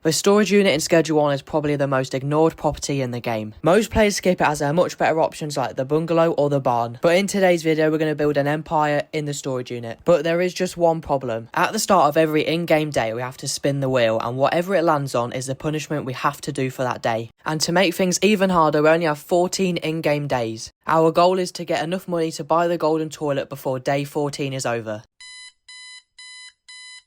The storage unit in Schedule 1 is probably the most ignored property in the game. Most players skip it as there are much better options like the bungalow or the barn. But in today's video we're going to build an empire in the storage unit. But there is just one problem. At the start of every in-game day we have to spin the wheel, and whatever it lands on is the punishment we have to do for that day. And to make things even harder, we only have 14 in-game days. Our goal is to get enough money to buy the golden toilet before day 14 is over.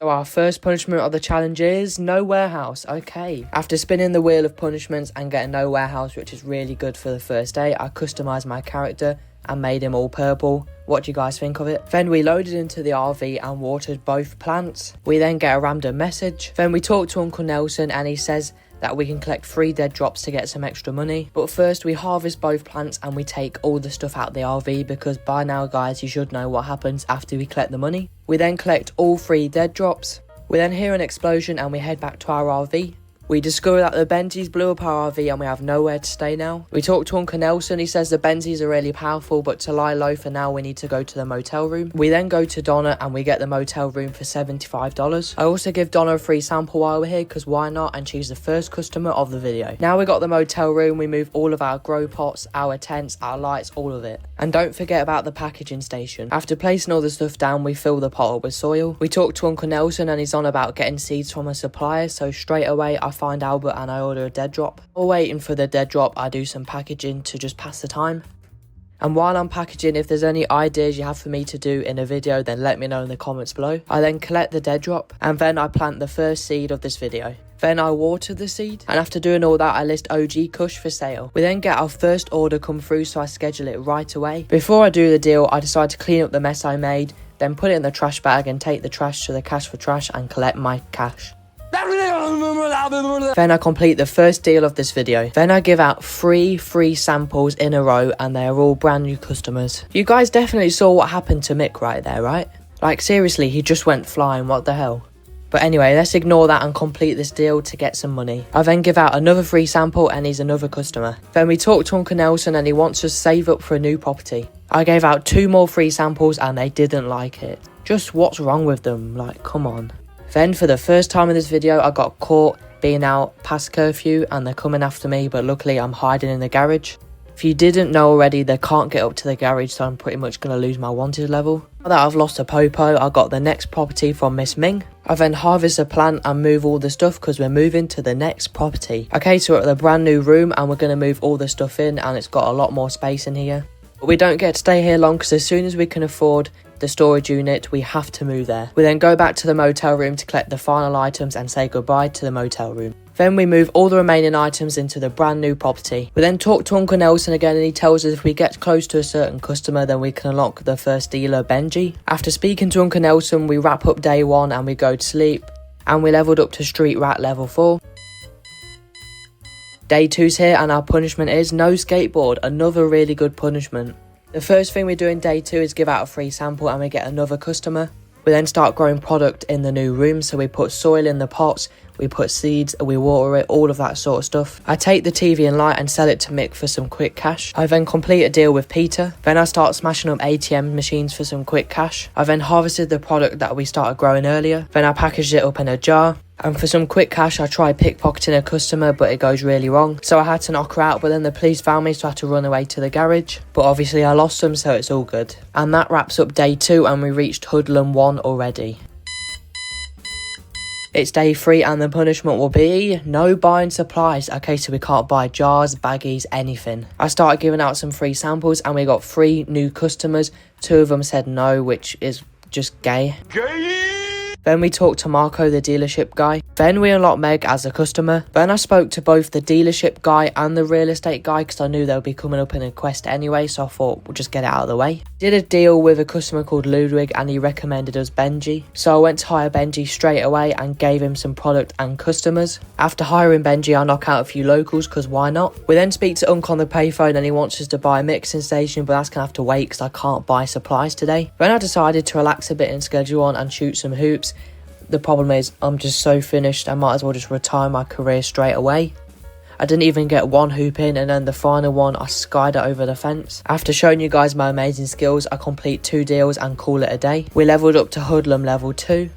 So our first punishment of the challenge is no warehouse. Okay. After spinning the wheel of punishments and getting no warehouse, which is really good for the first day, I customised my character and made him all purple. What do you guys think of it? Then we loaded into the RV and watered both plants. We then get a random message. Then we talk to Uncle Nelson and he says that we can collect 3 dead drops to get some extra money. But first we harvest both plants and we take all the stuff out the RV, because by now guys you should know what happens after we collect the money. We then collect all 3 dead drops. We then hear an explosion and we head back to our RV. We discover that the Benzies blew up our RV and we have nowhere to stay now. We talk to Uncle Nelson. He says the Benzies are really powerful, but to lie low for now we need to go to the motel room. We then go to Donna and we get the motel room for $75. I also give Donna a free sample while we're here, because why not, and she's the first customer of the video. Now we got the motel room, we move all of our grow pots, our tents, our lights, all of it. And don't forget about the packaging station. After placing all the stuff down, we fill the pot up with soil. We talk to Uncle Nelson and he's on about getting seeds from a supplier, so straight away I find Albert and I order a dead drop. While waiting for the dead drop, I do some packaging to just pass the time. And while I'm packaging, if there's any ideas you have for me to do in a video, then let me know in the comments below. I then collect the dead drop and then I plant the first seed of this video. Then I water the seed, and after doing all that I list OG Kush for sale. We then get our first order come through, so I schedule it right away. Before I do the deal, I decide to clean up the mess I made, then put it in the trash bag and take the trash to the cash for trash and collect my cash. Then I complete the first deal of this video. Then I give out 3 free samples in a row and they are all brand new customers. You guys definitely saw what happened to Mick right there, right? Like seriously, he just went flying, what the hell? But anyway, let's ignore that and complete this deal to get some money. I then give out another free sample and he's another customer. Then we talk to Uncle Nelson and he wants us to save up for a new property. I gave out 2 more free samples and they didn't like it. Just what's wrong with them? Like, come on. Then for the first time in this video, I got caught being out past curfew and they're coming after me, but luckily I'm hiding in the garage. If you didn't know already, they can't get up to the garage, so I'm pretty much going to lose my wanted level. Now that I've lost a popo, I got the next property from Miss Ming. I then harvest a plant and move all the stuff because we're moving to the next property. Okay, so we're at the brand new room and we're going to move all the stuff in, and it's got a lot more space in here. But we don't get to stay here long because as soon as we can afford the storage unit, we have to move there. We then go back to the motel room to collect the final items and say goodbye to the motel room. Then we move all the remaining items into the brand new property. We then talk to Uncle Nelson again and he tells us if we get close to a certain customer then we can unlock the first dealer, Benji. After speaking to Uncle Nelson, we wrap up day 1 and we go to sleep. And we leveled up to Street Rat level 4. Day 2's here and our punishment is no skateboard, another really good punishment. The first thing we do in day 2 is give out a free sample and we get another customer. We then start growing product in the new room, so we put soil in the pots, we put seeds, we water it, all of that sort of stuff. I take the TV and light and sell it to Mick for some quick cash. I then complete a deal with Peter. Then I start smashing up ATM machines for some quick cash. I then harvested the product that we started growing earlier. Then I packaged it up in a jar. And for some quick cash, I tried pickpocketing a customer, but it goes really wrong. So I had to knock her out, but then the police found me, so I had to run away to the garage. But obviously I lost them, so it's all good. And that wraps up day 2, and we reached Hoodlum 1 already. It's day 3, and the punishment will be no buying supplies. Okay, so we can't buy jars, baggies, anything. I started giving out some free samples, and we got 3 new customers. 2 of them said no, which is just gay. Then we talked to Marco, the dealership guy. Then we unlocked Meg as a customer. Then I spoke to both the dealership guy and the real estate guy because I knew they would be coming up in a quest anyway, so I thought we'll just get it out of the way. Did a deal with a customer called Ludwig and he recommended us Benji. So I went to hire Benji straight away and gave him some product and customers. After hiring Benji, I knock out a few locals because why not? We then speak to Unc on the payphone and he wants us to buy a mixing station, but that's going to have to wait because I can't buy supplies today. Then I decided to relax a bit in Schedule 1 and shoot some hoops. The problem is I'm just so finished, I might as well just retire my career straight away. I didn't even get 1 hoop in, and then the final one I skied it over the fence. After showing you guys my amazing skills, I complete 2 deals and call it a day. We leveled up to Hoodlum level 2.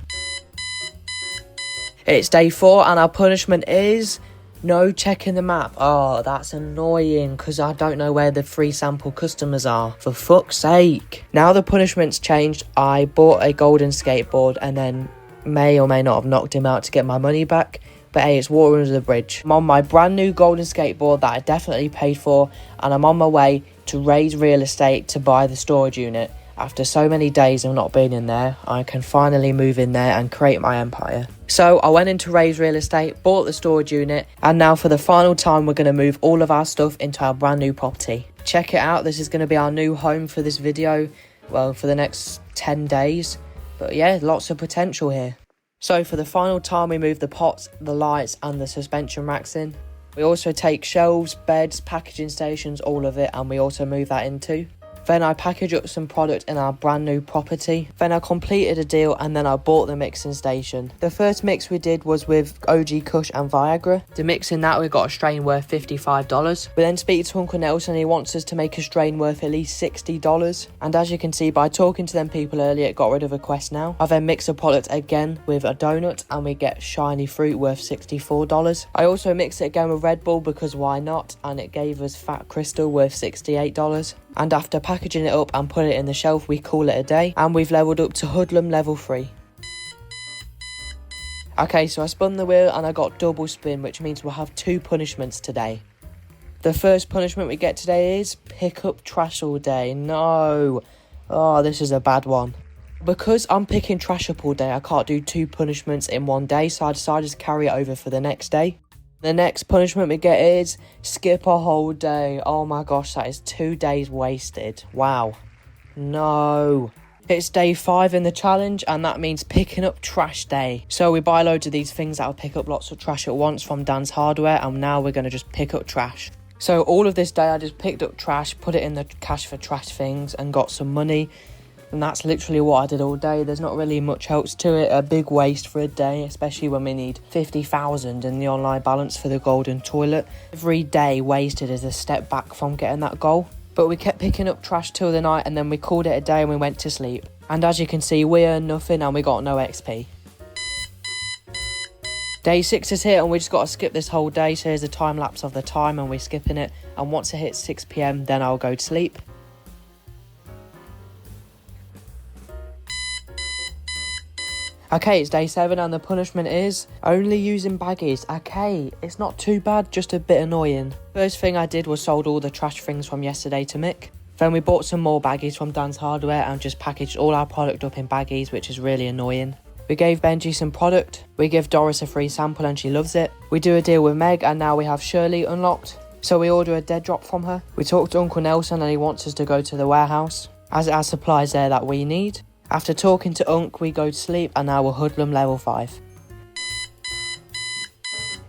It's day 4 and our punishment is no checking the map. Oh, that's annoying because I don't know where the free sample customers are. For fuck's sake. Now the punishment's changed. I bought a golden skateboard and then may or may not have knocked him out to get my money back. But hey, it's water under the bridge. I'm on my brand new golden skateboard that I definitely paid for, and I'm on my way to raise real estate to buy the storage unit. After so many days of not being in there, I can finally move in there and create my empire. So I went into Raise Real Estate, bought the storage unit, and now for the final time we're going to move all of our stuff into our brand new property. Check it out, this is going to be our new home for this video, well, for the next 10 days. But yeah, lots of potential here. So for the final time we move the pots, the lights and the suspension racks in. We also take shelves, beds, packaging stations, all of it, and we also move that in too. Then I package up some product in our brand new property. Then I completed a deal and then I bought the mixing station. The first mix we did was with OG Kush and Viagra. The mix in that we got a strain worth $55. We then speak to Uncle Nelson, he wants us to make a strain worth at least $60. And as you can see by talking to them people earlier, it got rid of a quest now. I then mix a product again with a donut and we get shiny fruit worth $64. I also mix it again with Red Bull because why not? And it gave us Fat Crystal worth $68. And after packaging it up and put it in the shelf, we call it a day. And we've leveled up to Hoodlum level 3. Okay, so I spun the wheel and I got double spin, which means we'll have 2 punishments today. The first punishment we get today is pick up trash all day. No. Oh, this is a bad one. Because I'm picking trash up all day, I can't do 2 punishments in one day, so I decided to carry it over for the next day. The next punishment we get is skip a whole day. Oh my gosh, that is 2 days wasted. Wow. No. It's day 5 in the challenge and that means picking up trash day. So we buy loads of these things that will pick up lots of trash at once from Dan's Hardware, and now we're going to just pick up trash. So all of this day I just picked up trash, put it in the cash for trash things and got some money. And that's literally what I did all day. There's not really much else to it. A big waste for a day, especially when we need 50,000 in the online balance for the golden toilet. Every day wasted is a step back from getting that goal. But we kept picking up trash till the night and then we called it a day and we went to sleep. And as you can see, we earned nothing and we got no XP. Day 6 is here and we just got to skip this whole day. So here's a time lapse of the time and we're skipping it. And once it hits 6 PM, then I'll go to sleep. Okay, it's day 7 and the punishment is only using baggies. Okay, it's not too bad, just a bit annoying. First thing I did was sold all the trash things from yesterday to Mick. Then we bought some more baggies from Dan's Hardware and just packaged all our product up in baggies, which is really annoying. We gave Benji some product. We give Doris a free sample and she loves it. We do a deal with Meg and now we have Shirley unlocked. So we order a dead drop from her. We talk to Uncle Nelson and he wants us to go to the warehouse, as it has supplies there that we need. After talking to Unc, we go to sleep and now we're Hoodlum level 5.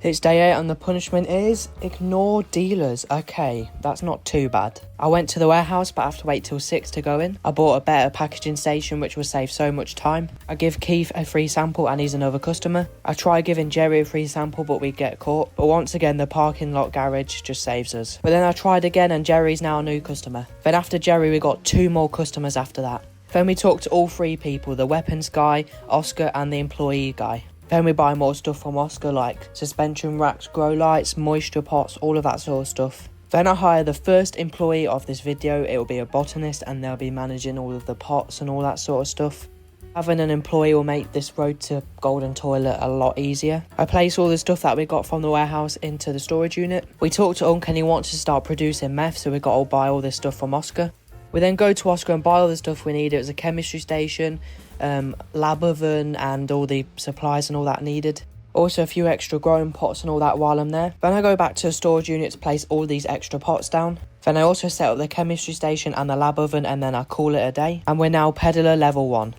It's day 8 and the punishment is ignore dealers. Okay, that's not too bad. I went to the warehouse but I have to wait till 6 to go in. I bought a better packaging station which will save so much time. I give Keith a free sample and he's another customer. I try giving Jerry a free sample but we get caught. But once again the parking lot garage just saves us. But then I tried again and Jerry's now a new customer. Then after Jerry we got 2 more customers after that. Then we talk to all 3 people, the weapons guy, Oscar and the employee guy. Then we buy more stuff from Oscar like suspension racks, grow lights, moisture pots, all of that sort of stuff. Then I hire the first employee of this video. It will be a botanist and they'll be managing all of the pots and all that sort of stuff. Having an employee will make this road to golden toilet a lot easier. I place all the stuff that we got from the warehouse into the storage unit. We talk to Unc and he wants to start producing meth, so we got to buy all this stuff from Oscar. We then go to Oscar and buy all the stuff we need. It was a chemistry station, lab oven and all the supplies and all that needed. Also a few extra growing pots and all that while I'm there. Then I go back to the storage unit to place all these extra pots down. Then I also set up the chemistry station and the lab oven and then I call it a day. And we're now peddler level 1.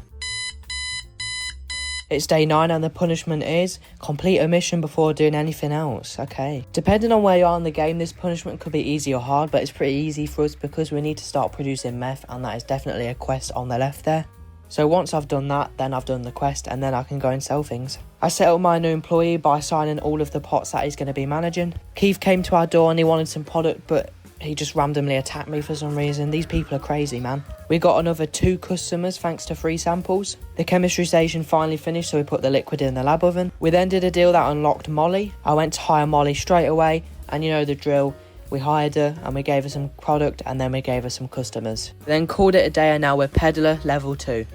It's day 9 and the punishment is complete a mission before doing anything else. Okay. Depending on where you are in the game, this punishment could be easy or hard, but it's pretty easy for us because we need to start producing meth and that is definitely a quest on the left there. So once I've done that, then I've done the quest and then I can go and sell things. I set up my new employee by signing all of the pots that he's going to be managing. Keith came to our door and he wanted some product, but he just randomly attacked me for some reason. These people are crazy, man. We got another 2 customers thanks to free samples. The chemistry station finally finished, so we put the liquid in the lab oven. We then did a deal that unlocked Molly. I went to hire Molly straight away, and you know the drill. We hired her and we gave her some product, and then we gave her some customers. We then called it a day, and now we're peddler level 2.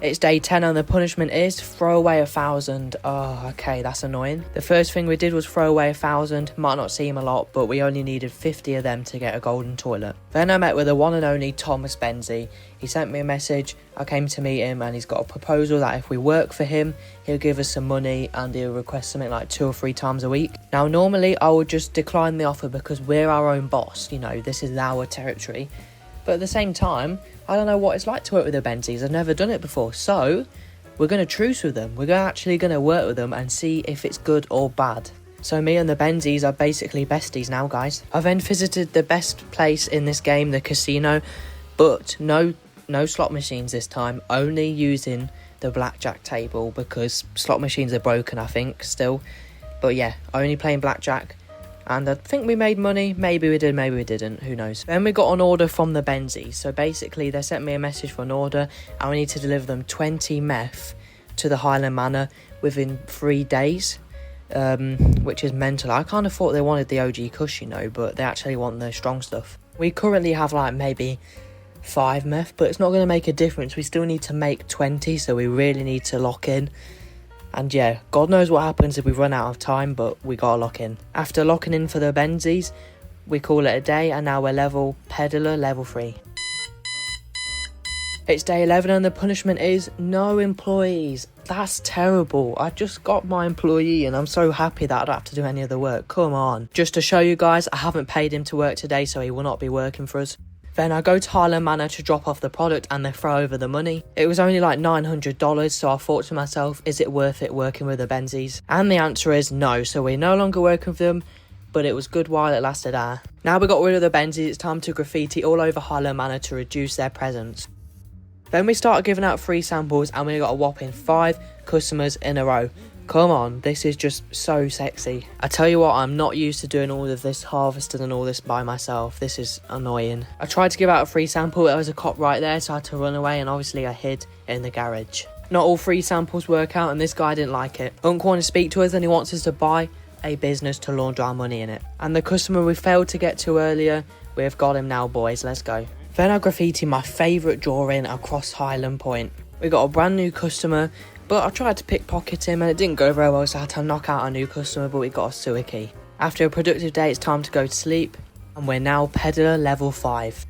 It's day 10 and the punishment is throw away 1,000. Oh, okay, that's annoying. The first thing we did was throw away 1,000. Might not seem a lot, but we only needed 50 of them to get a golden toilet. Then I met with the one and only Thomas Benzie. He sent me a message. I came to meet him, and he's got a proposal that if we work for him, he'll give us some money, and he'll request something like 2 or 3 times a week. Now, normally I would just decline the offer because we're our own boss. You know, this is our territory. But at the same time, I don't know what it's like to work with the Benzies. I've never done it before. So we're going to truce with them. We're actually going to work with them and see if it's good or bad. So me and the Benzies are basically besties now, guys. I then visited the best place in this game, the casino. But no slot machines this time. Only using the blackjack table because slot machines are broken, I think, still. But yeah, only playing blackjack. And I think we made money. Maybe we did, maybe we didn't. Who knows? Then we got an order from the Benzies. So basically, they sent me a message for an order, and we need to deliver them 20 meth to the Highland Manor within 3 days, which is mental. I kind of thought they wanted the OG Kush, you know, but they actually want the strong stuff. We currently have like maybe 5 meth, but it's not going to make a difference. We still need to make 20, so we really need to lock in. And yeah, God knows what happens if we run out of time, but we gotta lock in. After locking in for the Benzies, we call it a day, and now we're peddler level 3. It's day 11 and the punishment is no employees. That's terrible. I just got my employee and I'm so happy that I don't have to do any of the work. Come on. Just to show you guys, I haven't paid him to work today, so he will not be working for us. Then I go to Highland Manor to drop off the product and they throw over the money. It was only like $900, so I thought to myself, is it worth it working with the Benzies? And the answer is no, so we're no longer working with them, but it was good while it lasted. Now we got rid of the Benzies, it's time to graffiti all over Highland Manor to reduce their presence. Then we started giving out free samples and we got a whopping 5 customers in a row. Come on, this is just so sexy. I tell you what, I'm not used to doing all of this harvesting and all this by myself. This is annoying. I tried to give out a free sample, there was a cop right there, so I had to run away, and obviously I hid in the garage. Not all free samples work out, and this guy didn't like it. Unc wanted to speak to us and he wants us to buy a business to launder our money in it. And the customer we failed to get to earlier, we've got him now, boys, let's go. Then I graffiti my favourite drawing across Highland Point. We got a brand new customer, but I tried to pickpocket him and it didn't go very well, so I had to knock out a new customer, but we got a sewer key. After a productive day, it's time to go to sleep, and we're now peddler level 5.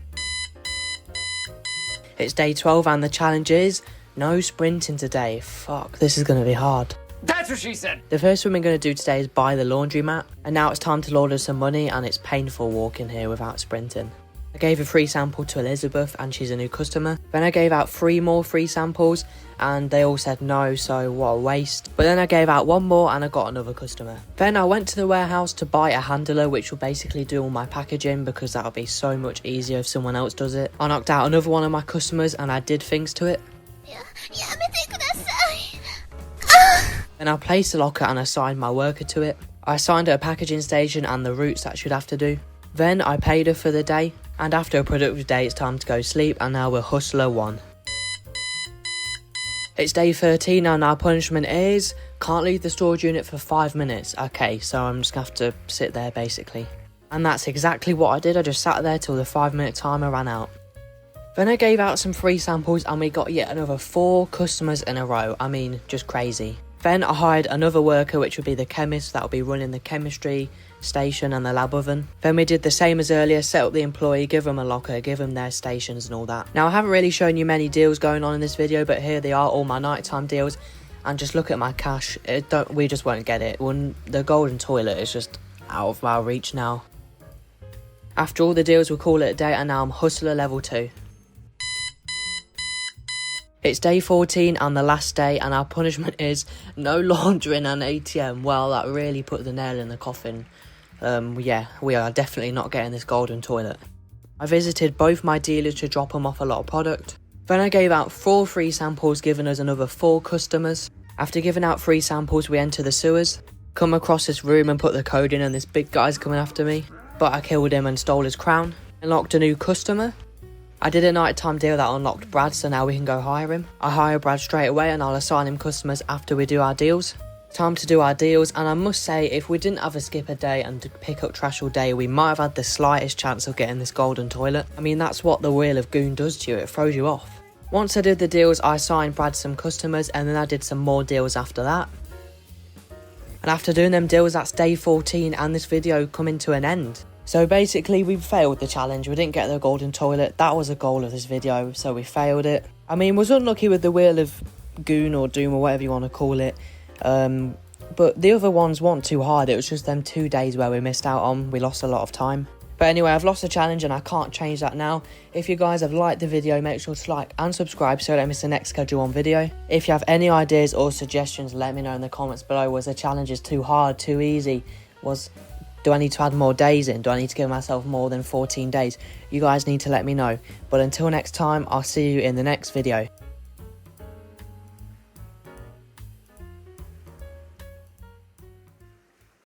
It's day 12 and the challenge is no sprinting today. Fuck, this is going to be hard. That's what she said! The first thing we're going to do today is buy the laundromat, and now it's time to launder some money, and it's painful walking here without sprinting. I gave a free sample to Elizabeth and she's a new customer. Then I gave out 3 more free samples and they all said no, so what a waste. But then I gave out 1 more and I got another customer. Then I went to the warehouse to buy a handler, which will basically do all my packaging because that'll be so much easier if someone else does it. I knocked out another one of my customers and I did things to it. Then I placed the locker and assigned my worker to it. I assigned her a packaging station and the routes that she'd have to do. Then I paid her for the day. And after a productive day, it's time to go sleep, and now we're Hustler 1. It's day 13 and our punishment is can't leave the storage unit for 5 minutes. Okay, so I'm just going to have to sit there basically. And that's exactly what I did. I just sat there till the 5-minute timer ran out. Then I gave out some free samples and we got yet another 4 customers in a row. I mean, just crazy. Then I hired another worker, which would be the chemist that will be running the chemistry station and the lab oven. Then we did the same as earlier, set up the employee, give them a locker, give them their stations and all that. Now I haven't really shown you many deals going on in this video, but here they are, all my nighttime deals. And just look at my cash, we just won't get it. The golden toilet is just out of our reach now. After all the deals, we'll call it a day, and now I'm Hustler level 2. It's day 14 and the last day, and our punishment is no laundering an ATM. Well, that really put the nail in the coffin. Yeah, we are definitely not getting this golden toilet. I visited both my dealers to drop them off a lot of product. Then I gave out 4 free samples, giving us another 4 customers. After giving out free samples, we enter the sewers, come across this room and put the code in, and this big guy's coming after me. but I killed him and stole his crown. Unlocked a new customer. I did a nighttime deal that unlocked Brad, so now we can go hire him. I hire Brad straight away and I'll assign him customers after we do our deals. Time to do our deals, and I must say, if we didn't have a skip a day and pick up trash all day, we might have had the slightest chance of getting this golden toilet. I mean, that's what the Wheel of Goon does to you, it throws you off. Once I did the deals, I assigned Brad some customers, and then I did some more deals after that. And after doing them deals, that's day 14 and this video coming to an end. So basically, we failed the challenge. We didn't get the golden toilet. That was a goal of this video, so we failed it. I mean, was unlucky with the Wheel of Goon or Doom or whatever you want to call it. But the other ones weren't too hard. It was just them 2 days where we missed out on. We lost a lot of time. But anyway, I've lost the challenge and I can't change that now. If you guys have liked the video, make sure to like and subscribe so you don't miss the next Schedule 1 video. If you have any ideas or suggestions, let me know in the comments below. Was the challenges too hard, too easy? Do I need to add more days in? Do I need to give myself more than 14 days? You guys need to let me know. But until next time, I'll see you in the next video.